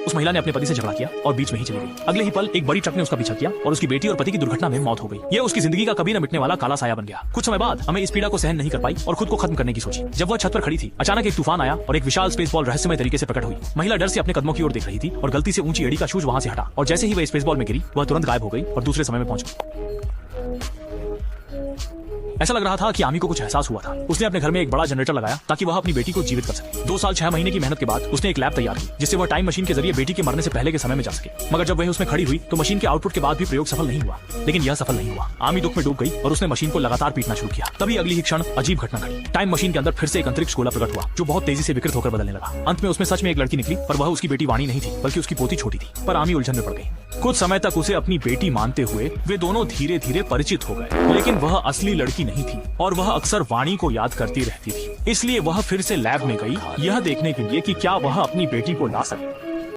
उस महिला ने अपने पति से झगड़ा किया और बीच में ही चली गई। अगले ही पल एक बड़ी ट्रक ने उसका पीछा किया और उसकी बेटी और पति की दुर्घटना में मौत हो गई। ये उसकी जिंदगी का कभी न मिटने वाला काला साया बन गया। कुछ समय बाद हमें इस पीड़ा को सहन नहीं कर पाई और खुद को खत्म करने की सोची। जब वह छत पर खड़ी थी, अचानक एक तूफान आया और एक विशाल स्पेस बॉल रहस्यमय तरीके से प्रकट हुई। महिला डर से अपने कदमों की ओर देख रही थी और गलती से ऊंची एड़ी का शूज वहां से हटा और जैसे ही वह स्पेस बॉल में गिरी, वह तुरंत गायब हो गई और दूसरे समय में पहुंच गई। ऐसा लग रहा था कि आमी को कुछ एहसास हुआ था। उसने अपने घर में एक बड़ा जनरेटर लगाया ताकि वह अपनी बेटी को जीवित कर सके। 2 साल 6 महीने की मेहनत के बाद उसने एक लैब तैयार की जिससे वह टाइम मशीन के जरिए बेटी के मरने से पहले के समय में जा सके। मगर जब वह उसमें खड़ी हुई तो मशीन के आउटपुट के बाद भी प्रयोग सफल नहीं हुआ। लेकिन यह सफल नहीं हुआ। आमी दुख में डूब गई और उसने मशीन को लगातार पीटना शुरू किया। तभी अगली ही क्षण अजीब घटना घटी। टाइम मशीन के अंदर फिर से एक अंतरिक्ष गोला प्रकट हुआ जो बहुत तेजी से विकृत होकर बदलने लगा। अंत में उसमें सच में एक लड़की निकली, पर वह उसकी बेटी वाणी नहीं थी बल्कि उसकी पोती छोटी थी। पर आमी उलझन में पड़ गई। कुछ समय तक उसे अपनी बेटी मानते हुए वे दोनों धीरे धीरे परिचित हो गए, लेकिन वह असली लड़की नहीं थी और वह अक्सर वाणी को याद करती रहती थी। इसलिए वह फिर से लैब में गई, यह देखने के लिए कि क्या वह अपनी बेटी को ला सके।